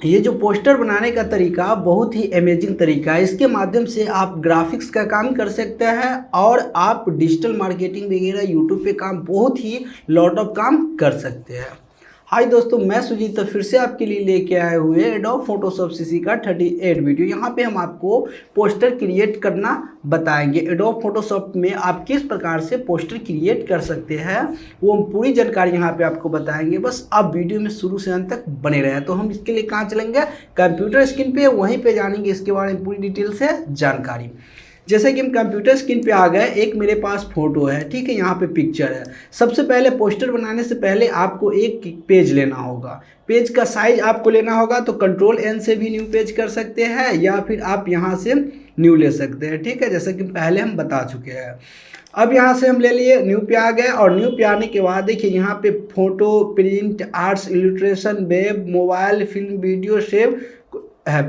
ये जो पोस्टर बनाने का तरीका बहुत ही अमेजिंग तरीका है। इसके माध्यम से आप ग्राफिक्स का काम कर सकते हैं और आप डिजिटल मार्केटिंग वगैरह यूट्यूब पे काम बहुत ही लॉट ऑफ काम कर सकते हैं। हाय दोस्तों, मैं सुजीत फिर से आपके लिए लेके आए हुए एडोब फोटोशॉप सीसी का 38 वीडियो। यहाँ पे हम आपको पोस्टर क्रिएट करना बताएंगे। एडोब फोटोशॉप में आप किस प्रकार से पोस्टर क्रिएट कर सकते हैं वो हम पूरी जानकारी यहाँ पे आपको बताएंगे। बस आप वीडियो में शुरू से अंत तक बने रहें। तो हम इसके लिए कहाँ चलेंगे, कंप्यूटर स्क्रीन पे, वहीं पे जानेंगे इसके बारे में पूरी डिटेल से जानकारी। जैसे कि हम कंप्यूटर स्क्रीन पे आ गए, एक मेरे पास फोटो है, ठीक है, यहाँ पे पिक्चर है। सबसे पहले पोस्टर बनाने से पहले आपको एक पेज लेना होगा। पेज का साइज आपको लेना होगा, तो कंट्रोल एन से भी न्यू पेज कर सकते हैं या फिर आप यहाँ से न्यू ले सकते हैं, ठीक है, जैसे कि पहले हम बता चुके हैं। अब यहाँ से हम ले लिए, न्यू पे आ गए और न्यू पे आने के बाद देखिए यहाँ पे photo, print, arts, illustration, web, mobile, film, video, save है,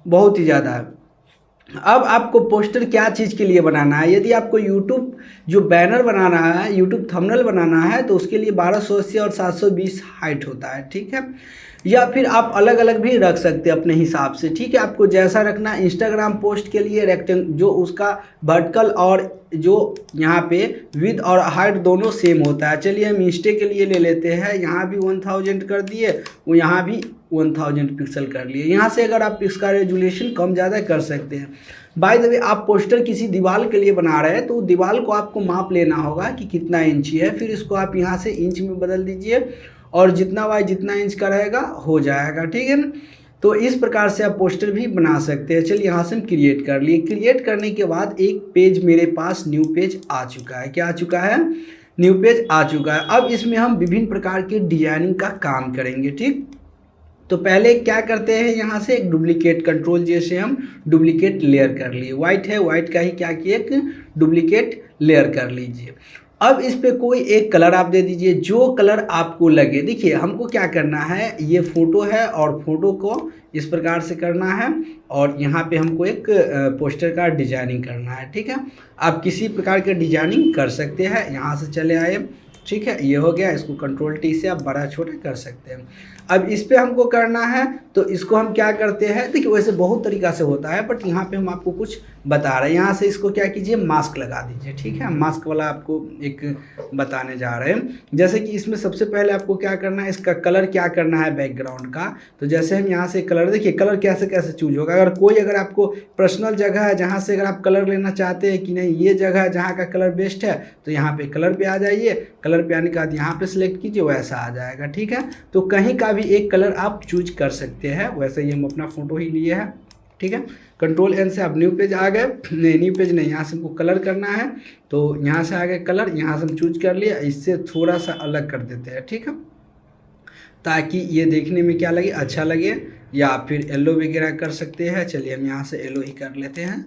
बहुत ही ज़्यादा है। अब आपको पोस्टर क्या चीज़ के लिए बनाना है। यदि आपको यूट्यूब जो बैनर बनाना है, यूट्यूब थंबनेल बनाना है, तो उसके लिए 1280 और 720 हाइट होता है, ठीक है। या फिर आप अलग अलग भी रख सकते हैं अपने हिसाब से, ठीक है, आपको जैसा रखना है। इंस्टाग्राम पोस्ट के लिए रेक्टेंगल जो उसका वर्टिकल और जो यहाँ पे विड्थ और हाइट दोनों सेम होता है। चलिए हम इंस्टे के लिए ले लेते हैं। यहाँ भी 1000 कर दिए, वो यहाँ भी 1000 पिक्सल कर लिए। यहाँ से अगर आप इसका रेजुलेशन कम ज़्यादा कर सकते हैं। बाय द वे, आप पोस्टर किसी दीवार के लिए बना रहे हैं तो दीवार को आपको माप लेना होगा कि कितना इंची है, फिर इसको आप यहाँ से इंच में बदल दीजिए और जितना वाई जितना इंच का रहेगा हो जाएगा, ठीक है ना। तो इस प्रकार से आप पोस्टर भी बना सकते हैं। चलिए यहाँ से हम क्रिएट कर लिए। क्रिएट करने के बाद एक पेज मेरे पास न्यू पेज आ चुका है। क्या आ चुका है? न्यू पेज आ चुका है। अब इसमें हम विभिन्न प्रकार के डिजाइनिंग का काम करेंगे, ठीक। तो पहले क्या करते हैं, यहाँ से एक डुप्लीकेट, कंट्रोल जैसे हम डुप्लीकेट लेयर कर लिए। वाइट है, वाइट का ही क्या किए, एक डुप्लीकेट लेयर कर लीजिए। अब इस पे कोई एक कलर आप दे दीजिए, जो कलर आपको लगे। देखिए हमको क्या करना है, ये फोटो है और फोटो को इस प्रकार से करना है और यहाँ पे हमको एक पोस्टर का डिजाइनिंग करना है, ठीक है। आप किसी प्रकार के डिजाइनिंग कर सकते हैं। यहाँ से चले आए, ठीक है, ये हो गया। इसको कंट्रोल टी से आप बड़ा छोटा कर सकते हैं। अब इस पे हमको करना है, तो इसको हम क्या करते हैं, देखिए वैसे बहुत तरीका से होता है बट यहाँ पे हम आपको कुछ बता रहे हैं। यहाँ से इसको क्या कीजिए, मास्क लगा दीजिए, ठीक है। मास्क वाला आपको एक बताने जा रहे हैं। जैसे कि इसमें सबसे पहले आपको क्या करना है, इसका कलर क्या करना है बैकग्राउंड का। तो जैसे हम यहाँ से कलर, देखिए कलर कैसे कैसे चूज होगा। अगर आपको पर्सनल जगह है जहाँ से अगर आप कलर लेना चाहते हैं कि नहीं ये जगह है जहाँ का कलर बेस्ट है, तो यहाँ पे कलर पे आ जाइए। कलर पे आने के बाद यहाँ पे सिलेक्ट कीजिए, वैसा आ जाएगा, ठीक है। तो कहीं का भी एक कलर आप चूज कर सकते हैं। वैसे ही हम अपना फोटो ही लिए हैं, ठीक है। कंट्रोल एन से आप न्यू पेज आ गए, नहीं न्यू पेज नहीं, यहाँ से हमको कलर करना है, तो यहाँ से आ गए कलर, यहाँ से हम चूज कर लिया। इससे थोड़ा सा अलग कर देते हैं, ठीक है, ताकि ये देखने में क्या लगे, अच्छा लगे। या फिर येलो वगैरह कर सकते हैं। चलिए हम यहाँ से येलो ही कर लेते हैं।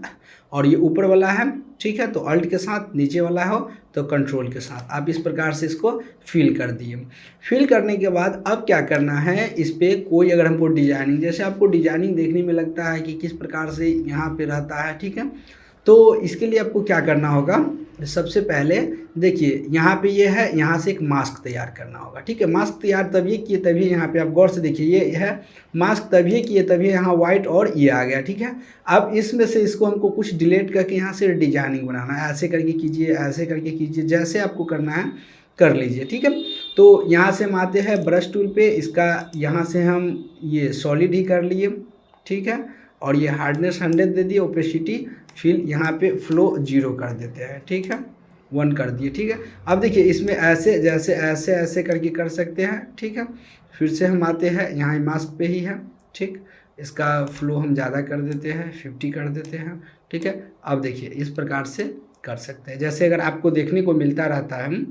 और ये ऊपर वाला है, ठीक है, तो अल्ट के साथ, नीचे वाला हो तो कंट्रोल के साथ आप इस प्रकार से इसको फिल कर दिए। फिल करने के बाद अब क्या करना है, इस पर कोई अगर हमको डिजाइनिंग, जैसे आपको डिजाइनिंग देखने में लगता है कि किस प्रकार से यहाँ पे रहता है, ठीक है, तो इसके लिए आपको क्या करना होगा, सबसे पहले देखिए यहाँ पे ये है, यहाँ से एक मास्क तैयार करना होगा, ठीक है। मास्क तैयार तभी किए तभी यहाँ पे आप गौर से देखिए, ये है मास्क तभी किए तभी यहाँ वाइट और ये आ गया, ठीक है। अब इसमें से इसको हमको कुछ डिलीट करके यहाँ से डिजाइनिंग बनाना है। ऐसे करके कीजिए, ऐसे करके कीजिए, जैसे आपको करना है कर लीजिए, ठीक है। तो यहाँ से हम आते हैं ब्रश टूल पे, इसका यहाँ से हम ये सॉलिड ही कर लिए, ठीक है, और ये हार्डनेस 100 दे दिए, ओपेसिटी फिर यहाँ पे फ्लो 0 कर देते हैं, ठीक है, 1 कर दिए, ठीक है। अब देखिए इसमें ऐसे जैसे ऐसे ऐसे करके कर सकते हैं, ठीक है। फिर से हम आते हैं, यहाँ मास्क पे ही है, ठीक, इसका फ्लो हम ज़्यादा कर देते हैं, 50 कर देते हैं, ठीक है। अब देखिए इस प्रकार से कर सकते हैं, जैसे अगर आपको देखने को मिलता रहता है,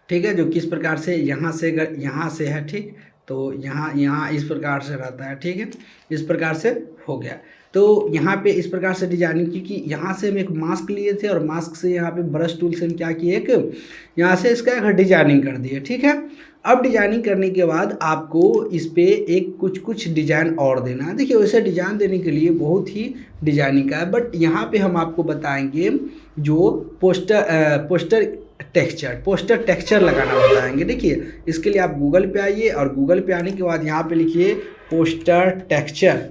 ठीक है, जो किस प्रकार से यहाँ से अगर यहाँ से है, ठीक, तो यहाँ इस प्रकार से रहता है, ठीक है, इस प्रकार से हो गया। तो यहाँ पे इस प्रकार से डिजाइनिंग की कि यहाँ से हम एक मास्क लिए थे और मास्क से यहाँ पे ब्रश टूल से हम क्या किए, एक यहाँ से इसका एक डिजाइनिंग कर दिए, ठीक है। अब डिजाइनिंग करने के बाद आपको इस पे एक कुछ डिजाइन और देना है। देखिए वैसे डिजाइन देने के लिए बहुत ही डिजाइनिंग का है, बट यहाँ पे हम आपको बताएंगे जो पोस्टर टेक्सचर, पोस्टर टेक्सचर लगाना बताएंगे। देखिए इसके लिए आप गूगल पे आइए और गूगल पे आने के बाद यहाँ पे लिखिए पोस्टर टेक्सचर,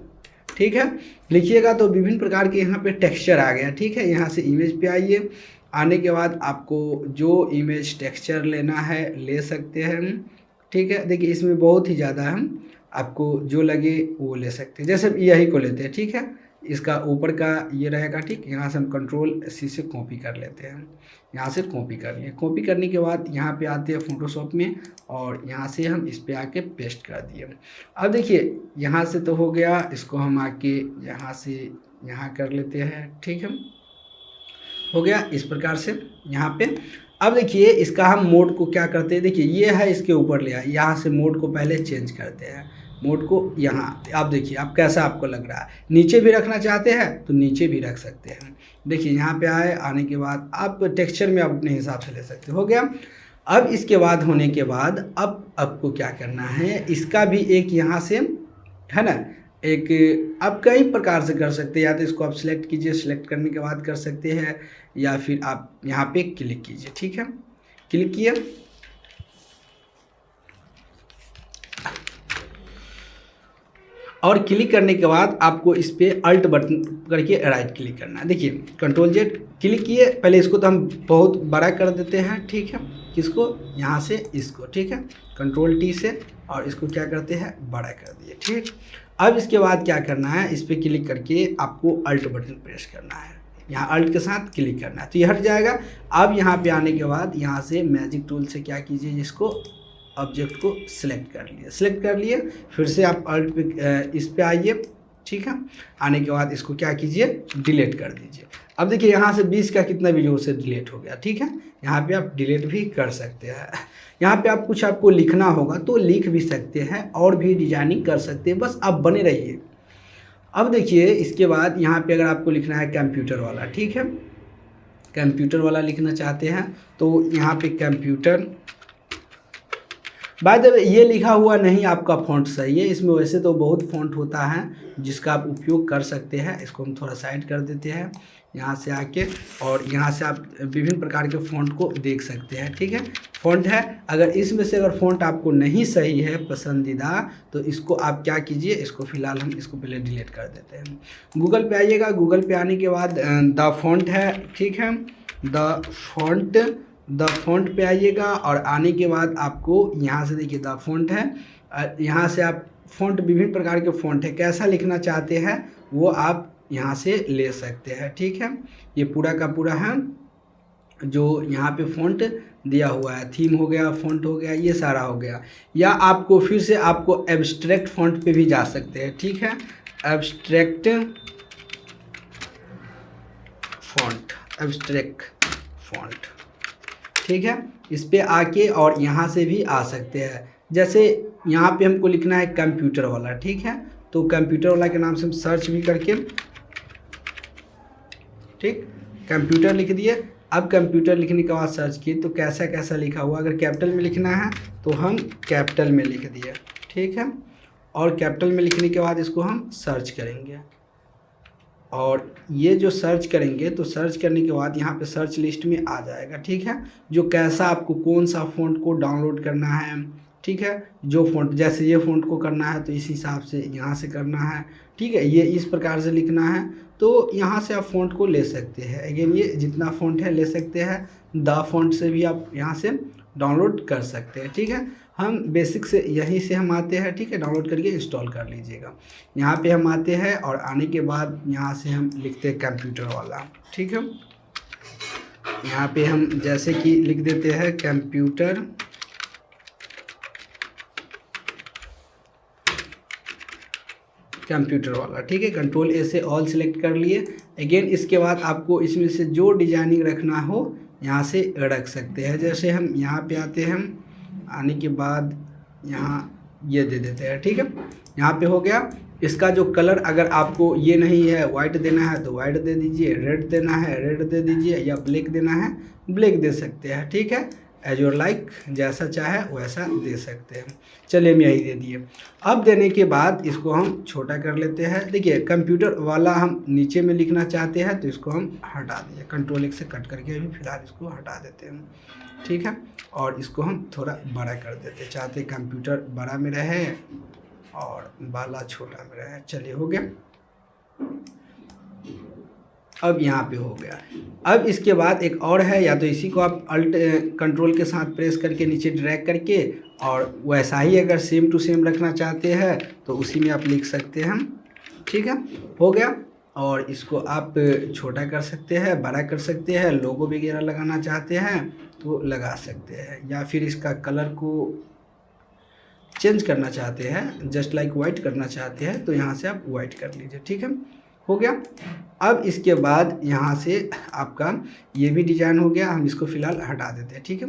ठीक है। लिखिएगा तो विभिन्न प्रकार के यहाँ पे टेक्सचर आ गया, ठीक है। यहाँ से इमेज पे आइए, आने के बाद आपको जो इमेज टेक्सचर लेना है ले सकते हैं, ठीक है। देखिए इसमें बहुत ही ज़्यादा हम आपको जो लगे वो ले सकते हैं, जैसे यही को लेते हैं, ठीक है। इसका ऊपर का ये रहेगा, ठीक। यहाँ से हम कंट्रोल सी से कॉपी कर लेते हैं, यहाँ से कॉपी कर लिए। कॉपी करने के बाद यहाँ पे आते हैं फोटोशॉप में और यहाँ से हम इस पे आके पेस्ट कर दिए। अब देखिए यहाँ से तो हो गया, इसको हम आके यहाँ से यहाँ कर लेते हैं, ठीक है। हो गया इस प्रकार से यहाँ पे। अब देखिए इसका हम मोड को क्या करते हैं, देखिए ये है इसके ऊपर लिया, यहाँ से मोड को पहले चेंज करते हैं। मोड को यहाँ आप देखिए आप कैसा आपको लग रहा है, नीचे भी रखना चाहते हैं तो नीचे भी रख सकते हैं। देखिए यहाँ पे आए, आने के बाद आप टेक्सचर में अपने हिसाब से ले सकते हो गया। अब इसके बाद होने के बाद अब आपको क्या करना है, इसका भी एक यहाँ से है ना, एक आप कई प्रकार से कर सकते हैं। या तो इसको आप सिलेक्ट कीजिए, सिलेक्ट करने के बाद कर सकते हैं, या फिर आप यहाँ पे क्लिक कीजिए, ठीक है। क्लिक किया और क्लिक करने के बाद आपको इस पर अल्ट बटन करके राइट क्लिक करना है। देखिए कंट्रोल जेड क्लिक किए, पहले इसको तो हम बहुत बड़ा कर देते हैं, ठीक है। किसको, यहाँ से इसको, ठीक है। कंट्रोल टी से और इसको क्या करते हैं, बड़ा कर दिए, ठीक। अब इसके बाद क्या करना है, इस पर क्लिक करके आपको अल्ट बटन प्रेस करना है, यहाँ अल्ट के साथ क्लिक करना है तो ये हट जाएगा। अब यहाँ पे आने के बाद यहाँ से मैजिक टूल से क्या कीजिए, जिसको ऑब्जेक्ट को सिलेक्ट कर लिए, सिलेक्ट कर लिए, फिर से आप अल्ट पे इस पे आइए, ठीक है। आने के बाद इसको क्या कीजिए, डिलीट कर दीजिए। अब देखिए यहाँ से 20 का कितना भी जोर से डिलीट हो गया, ठीक है। यहाँ पे आप डिलीट भी कर सकते हैं। यहाँ पे आप कुछ आपको लिखना होगा तो लिख भी सकते हैं और भी डिजाइनिंग कर सकते हैं, बस आप बने रहिए। अब देखिए इसके बाद यहाँ पे अगर आपको लिखना है कंप्यूटर वाला, ठीक है, कंप्यूटर वाला लिखना चाहते हैं तो यहाँ पे कंप्यूटर, बाय द वे ये लिखा हुआ नहीं आपका फ़ॉन्ट सही है, इसमें वैसे तो बहुत फ़ॉन्ट होता है जिसका आप उपयोग कर सकते हैं। इसको हम थोड़ा साइड कर देते हैं यहाँ से आके, और यहाँ से आप विभिन्न प्रकार के फ़ॉन्ट को देख सकते हैं, ठीक है। फ़ॉन्ट है, अगर इसमें से अगर फ़ॉन्ट आपको नहीं सही है पसंदीदा तो इसको आप क्या कीजिए, इसको फ़िलहाल हम इसको पहले डिलीट कर देते हैं। गूगल पे आइएगा, गूगल पे आने के बाद द फ़ॉन्ट है, ठीक है, द फ़ॉन्ट पे आइएगा और आने के बाद आपको यहाँ से देखिए द फ़ॉन्ट है, यहाँ से आप फ़ॉन्ट विभिन्न प्रकार के फ़ॉन्ट है, कैसा लिखना चाहते हैं वो आप यहाँ से ले सकते हैं, ठीक है। ये पूरा का पूरा है जो यहाँ पे फ़ॉन्ट दिया हुआ है, थीम हो गया, फ़ॉन्ट हो गया, ये सारा हो गया। या आपको फिर से आपको एब्स्ट्रैक्ट फ़ॉन्ट पे भी जा सकते हैं, ठीक है, एब्स्ट्रैक्ट फ़ॉन्ट, ठीक है। इस पे आके और यहाँ से भी आ सकते हैं। जैसे यहाँ पे हमको लिखना है कंप्यूटर वाला, ठीक है, तो कंप्यूटर वाला के नाम से हम सर्च भी करके, ठीक, कंप्यूटर लिख दिए। अब कंप्यूटर लिखने के बाद सर्च किए तो कैसा कैसा लिखा हुआ, अगर कैपिटल में लिखना है तो हम कैपिटल में लिख दिए, ठीक है। और कैपिटल में लिखने के बाद इसको हम सर्च करेंगे, और ये जो सर्च करेंगे तो सर्च करने के बाद यहाँ पे सर्च लिस्ट में आ जाएगा, ठीक है, जो कैसा आपको कौन सा फ़ॉन्ट को डाउनलोड करना है, ठीक है। जो फ़ॉन्ट, जैसे ये फ़ॉन्ट को करना है तो इस हिसाब से यहाँ से करना है, ठीक है, ये इस प्रकार से लिखना है तो यहाँ से आप फ़ॉन्ट को ले सकते हैं। अगेन ये जितना फ़ॉन्ट है ले सकते हैं, द फ़ॉन्ट से भी आप यहाँ से डाउनलोड कर सकते हैं, ठीक है। हम बेसिक से यहीं से हम आते हैं, ठीक है, डाउनलोड करके इंस्टॉल कर लीजिएगा। यहाँ पे हम आते हैं और आने के बाद यहाँ से हम लिखते हैं कंप्यूटर वाला, ठीक है। यहाँ पे हम जैसे कि लिख देते हैं कंप्यूटर, वाला, ठीक है, कंट्रोल ए से ऑल सिलेक्ट कर लिए। अगेन इसके बाद आपको इसमें से जो डिजाइनिंग रखना हो यहाँ से रख सकते हैं। जैसे हम यहाँ पे आते हैं, आने के बाद यहाँ ये दे देते हैं, ठीक है, यहाँ पे हो गया। इसका जो कलर अगर आपको ये नहीं है वाइट देना है तो वाइट दे दीजिए, रेड देना है रेड दे दीजिए, या ब्लैक देना है ब्लैक दे सकते हैं, ठीक है। एज योर लाइक, जैसा चाहे वैसा दे सकते हैं। चलिए हम यही दे दिए। अब देने के बाद इसको हम छोटा कर लेते हैं। देखिए कंप्यूटर वाला हम नीचे में लिखना चाहते हैं तो इसको हम हटा दिए, कंट्रोल 1 से कट करके अभी फिलहाल इसको हटा देते हैं, ठीक है। और इसको हम थोड़ा बड़ा कर देते हैं, चाहते कंप्यूटर बड़ा में रहे और बाला छोटा में रहे। चलिए हो गया, अब यहाँ पे हो गया। अब इसके बाद एक और है, या तो इसी को आप अल्ट कंट्रोल के साथ प्रेस करके नीचे ड्रैग करके, और वैसा ही अगर सेम टू सेम रखना चाहते हैं तो उसी में आप लिख सकते हैं, ठीक है। हो गया। और इसको आप छोटा कर सकते हैं, बड़ा कर सकते हैं, लोगो वगैरह लगाना चाहते हैं तो लगा सकते हैं, या फिर इसका कलर को चेंज करना चाहते हैं, जस्ट लाइक वाइट करना चाहते हैं तो यहाँ से आप वाइट कर लीजिए, ठीक है। हो गया। अब इसके बाद यहाँ से आपका ये भी डिज़ाइन हो गया, हम इसको फ़िलहाल हटा देते हैं, ठीक है।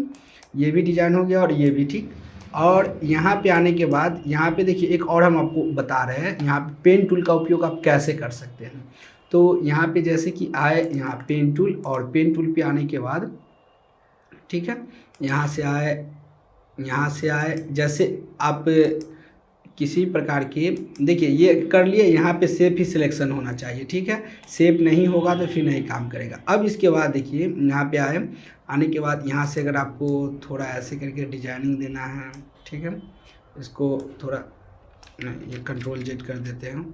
ये भी डिज़ाइन हो गया और ये भी, ठीक। और यहाँ पे आने के बाद यहाँ पे देखिए एक और हम आपको बता रहे हैं, यहाँ पे पेन टूल का उपयोग आप कैसे कर सकते हैं। तो यहाँ पे जैसे कि आए यहाँ पेन टूल, और पेन टूल पे आने के बाद, ठीक है, यहाँ से आए जैसे आप किसी प्रकार के, देखिए ये कर लिए, यहाँ पे शेप ही सिलेक्शन होना चाहिए, ठीक है। शेप नहीं होगा तो फिर नहीं काम करेगा। अब इसके बाद देखिए यहाँ पे आने के बाद यहाँ से अगर आपको थोड़ा ऐसे करके डिजाइनिंग देना है, ठीक है, इसको थोड़ा ये कंट्रोल जेड कर देते हैं,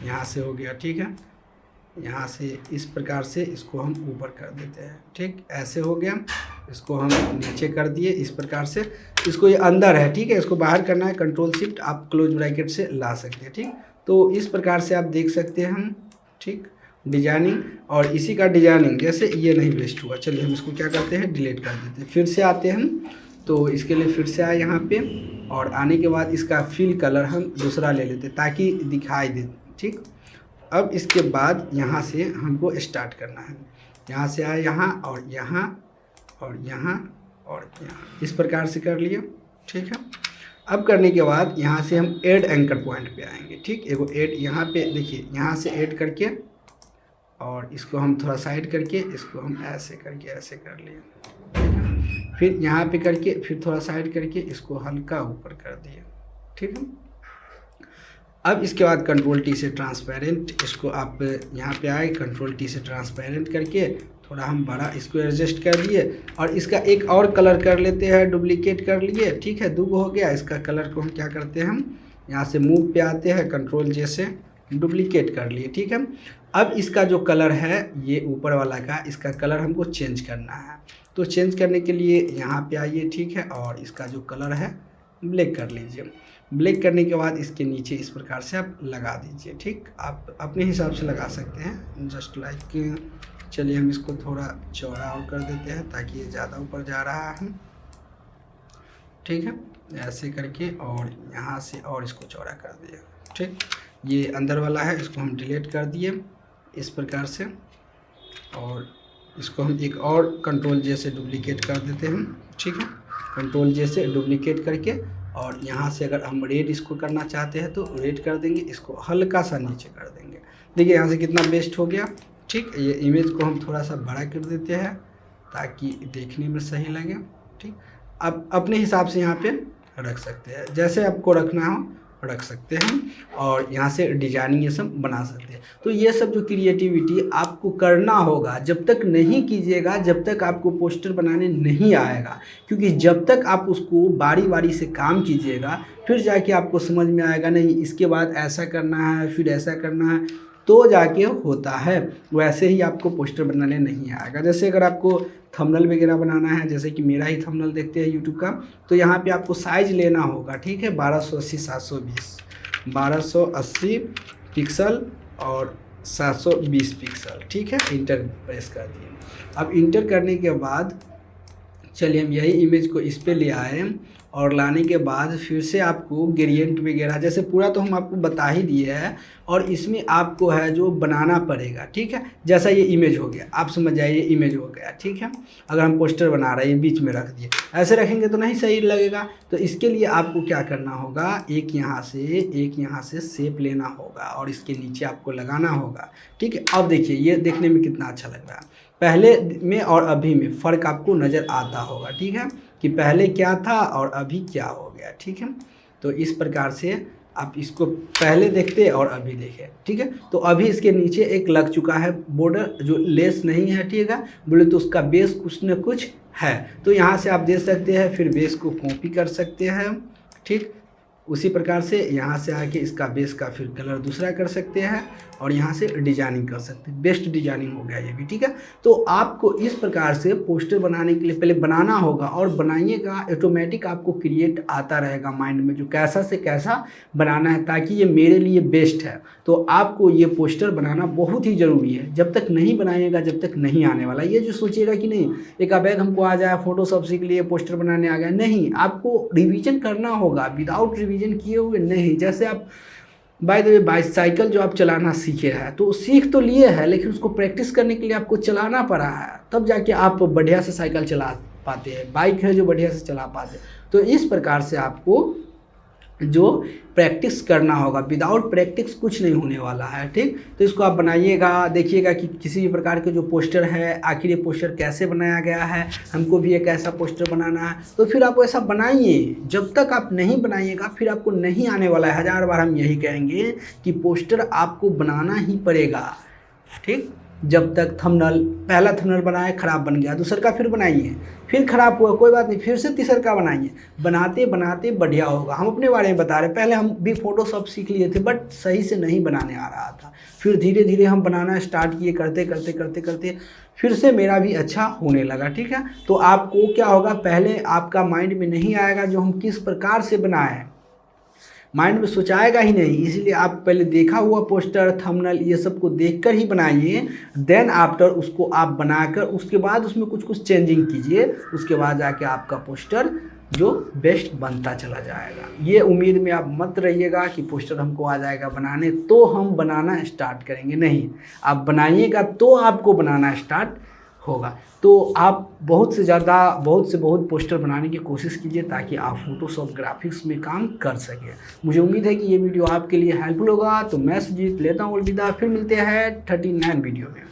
यहाँ से हो गया, ठीक है। यहाँ से इस प्रकार से इसको हम ऊपर कर देते हैं, ठीक, ऐसे हो गया। इसको हम नीचे कर दिए इस प्रकार से, इसको ये अंदर है, ठीक है, इसको बाहर करना है, कंट्रोल शिफ्ट आप क्लोज ब्रैकेट से ला सकते हैं, ठीक। तो इस प्रकार से आप देख सकते हैं हम, ठीक, डिजाइनिंग। और इसी का डिजाइनिंग जैसे ये नहीं वेस्ट हुआ, चलिए हम इसको क्या करते हैं, डिलीट कर देते हैं। फिर से आते हैं हम, तो इसके लिए फिर से आए यहाँ पे, और आने के बाद इसका फिल कलर हम दूसरा ले लेते हैं ताकि दिखाई दे, ठीक। अब इसके बाद यहाँ से हमको स्टार्ट करना है, यहाँ से आए यहाँ और यहाँ और यहाँ और यहाँ, इस प्रकार से कर लिए, ठीक है। अब करने के बाद यहाँ से हम ऐड एंकर पॉइंट पे आएंगे, ठीक। एगो ऐड यहाँ पे देखिए, यहाँ से ऐड करके और इसको हम थोड़ा साइड करके, इसको हम ऐसे करके ऐसे कर लिए, ठीक है। फिर यहाँ पे करके फिर थोड़ा साइड करके इसको हल्का ऊपर कर दिए, ठीक है। अब इसके बाद कंट्रोल टी से ट्रांसपेरेंट, इसको आप यहाँ पे आए, कंट्रोल टी से ट्रांसपेरेंट करके थोड़ा हम बड़ा इसको एडजस्ट कर दिए, और इसका एक और कलर कर लेते हैं, डुप्लीकेट कर लिए, ठीक है, दो हो गया। इसका कलर को हम क्या करते हैं, हम यहाँ से मूव पे आते हैं, कंट्रोल जे से डुप्लीकेट कर लिए, ठीक है। अब इसका जो कलर है ये ऊपर वाला का, इसका कलर हमको चेंज करना है, तो चेंज करने के लिए यहाँ पे आइए, ठीक है, और इसका जो कलर है ब्लैक कर लीजिए। ब्लैक करने के बाद इसके नीचे इस प्रकार से आप लगा दीजिए, ठीक। आप अपने हिसाब से लगा सकते हैं, जस्ट लाइक, चलिए हम इसको थोड़ा चौड़ा और कर देते हैं ताकि ये ज़्यादा ऊपर जा रहा है, ठीक है, ऐसे करके, और यहाँ से और इसको चौड़ा कर दिए, ठीक। ये अंदर वाला है, इसको हम डिलीट कर दिए इस प्रकार से, और इसको हम एक और कंट्रोल जे से डुप्लीकेट कर देते हैं, ठीक है, कंट्रोल जे से डुप्लीकेट करके, और यहाँ से अगर हम रेड इसको करना चाहते हैं तो रेड कर देंगे, इसको हल्का सा नीचे कर देंगे। देखिए यहाँ से कितना बेस्ट हो गया, ठीक। ये इमेज को हम थोड़ा सा बड़ा कर देते हैं ताकि देखने में सही लगे, ठीक। आप अपने हिसाब से यहाँ पे रख सकते हैं, जैसे आपको रखना हो रख सकते हैं, और यहाँ से डिजाइनिंग ये सब बना सकते हैं। तो ये सब जो क्रिएटिविटी आपको करना होगा, जब तक नहीं कीजिएगा जब तक आपको पोस्टर बनाने नहीं आएगा, क्योंकि जब तक आप उसको बारी बारी से काम कीजिएगा फिर जाके आपको समझ में आएगा, नहीं इसके बाद ऐसा करना है, फिर ऐसा करना है, तो जाके होता है। वैसे ही आपको पोस्टर बनाने नहीं आएगा। जैसे अगर आपको थंबनेल वगैरह बनाना है, जैसे कि मेरा ही थंबनेल देखते हैं यूट्यूब का, तो यहाँ पे आपको साइज़ लेना होगा, ठीक है, 1280 पिक्सल और 720 पिक्सल, ठीक है। इंटर प्रेस कर दिए। अब इंटर करने के बाद चलिए हम यही इमेज को इस पे ले आए, और लाने के बाद फिर से आपको ग्रेडिएंट वगैरह, जैसे पूरा तो हम आपको बता ही दिए हैं, और इसमें आपको है जो बनाना पड़ेगा, ठीक है। जैसा ये इमेज हो गया, आप समझ जाइए इमेज हो गया, ठीक है। अगर हम पोस्टर बना रहे हैं बीच में रख दिए, ऐसे रखेंगे तो नहीं सही लगेगा। तो इसके लिए आपको क्या करना होगा, एक यहाँ से शेप लेना होगा और इसके नीचे आपको लगाना होगा, ठीक है। अब देखिए ये देखने में कितना अच्छा लग रहा है। पहले में और अभी में फ़र्क आपको नज़र आता होगा, ठीक है, कि पहले क्या था और अभी क्या हो गया, ठीक है। तो इस प्रकार से आप इसको पहले देखते और अभी देखें, ठीक है। तो अभी इसके नीचे एक लग चुका है बॉर्डर जो लेस नहीं है, ठीक है, बोले तो उसका बेस कुछ न कुछ है। तो यहाँ से आप दे सकते हैं, फिर बेस को कॉपी कर सकते हैं, ठीक। उसी प्रकार से यहाँ से आके इसका बेस का फिर कलर दूसरा कर सकते हैं और यहाँ से डिजाइनिंग कर सकते हैं। बेस्ट डिजाइनिंग हो गया ये भी, ठीक है। तो आपको इस प्रकार से पोस्टर बनाने के लिए पहले बनाना होगा और बनाइएगा, ऑटोमेटिक आपको क्रिएट आता रहेगा माइंड में जो कैसा से कैसा बनाना है, ताकि ये मेरे लिए बेस्ट है। तो आपको ये पोस्टर बनाना बहुत ही ज़रूरी है। जब तक नहीं बनाइएगा जब तक नहीं आने वाला। ये जो सोचिएगा कि नहीं एक बैग हमको आ जाए, फोटोशॉप सीख लिए, पोस्टर बनाने आ गया, नहीं, आपको रिवीजन करना होगा। विदाउट रिवीजन किए हुए नहीं। जैसे आप बाय द वे बाइसाइकिल जो आप चलाना सीखे हैं तो सीख तो लिए हैं, लेकिन उसको प्रैक्टिस करने के लिए आपको चलाना पड़ा है, तब जाके आप बढ़िया से साइकिल चला पाते हैं। बाइक है जो बढ़िया से चला पाते हैं। तो इस प्रकार से आपको जो प्रैक्टिस करना होगा, विदाउट प्रैक्टिस कुछ नहीं होने वाला है, ठीक। तो इसको आप बनाइएगा, देखिएगा कि किसी भी प्रकार के जो पोस्टर है, आखिर ये पोस्टर कैसे बनाया गया है, हमको भी एक ऐसा पोस्टर बनाना है। तो फिर आप ऐसा बनाइए। जब तक आप नहीं बनाइएगा फिर आपको नहीं आने वाला है। 1000 बार हम यही कहेंगे कि पोस्टर आपको बनाना ही पड़ेगा, ठीक। जब तक थंबनेल, पहला थंबनेल बनाए खराब बन गया, दूसर का फिर बनाइए, फिर खराब हुआ कोई बात नहीं, फिर से तीसर का बनाइए, बनाते बनाते बढ़िया होगा। हम अपने बारे में बता रहे हैं, पहले हम भी फोटोशॉप सीख लिए थे बट सही से नहीं बनाने आ रहा था। फिर धीरे धीरे हम बनाना स्टार्ट किए, करते करते करते करते फिर से मेरा भी अच्छा होने लगा, ठीक है। तो आपको क्या होगा, पहले आपका माइंड में नहीं आएगा जो हम किस प्रकार से बनाए, माइंड में सोचाएगा ही नहीं। इसलिए आप पहले देखा हुआ पोस्टर, थंबनेल ये सब को देखकर ही बनाइए। देन आफ्टर उसको आप बनाकर उसके बाद उसमें कुछ कुछ चेंजिंग कीजिए, उसके बाद जाके आपका पोस्टर जो बेस्ट बनता चला जाएगा। ये उम्मीद में आप मत रहिएगा कि पोस्टर हमको आ जाएगा बनाने तो हम बनाना स्टार्ट करेंगे, नहीं। आप बनाइएगा तो आपको बनाना स्टार्ट होगा। तो आप बहुत से बहुत पोस्टर बनाने की कोशिश कीजिए ताकि आप फोटोशॉप ग्राफिक्स में काम कर सकें। मुझे उम्मीद है कि ये वीडियो आपके लिए हेल्पफुल होगा। तो मैं सुजीत लेता हूँ अलविदा, फिर मिलते हैं 39 वीडियो में।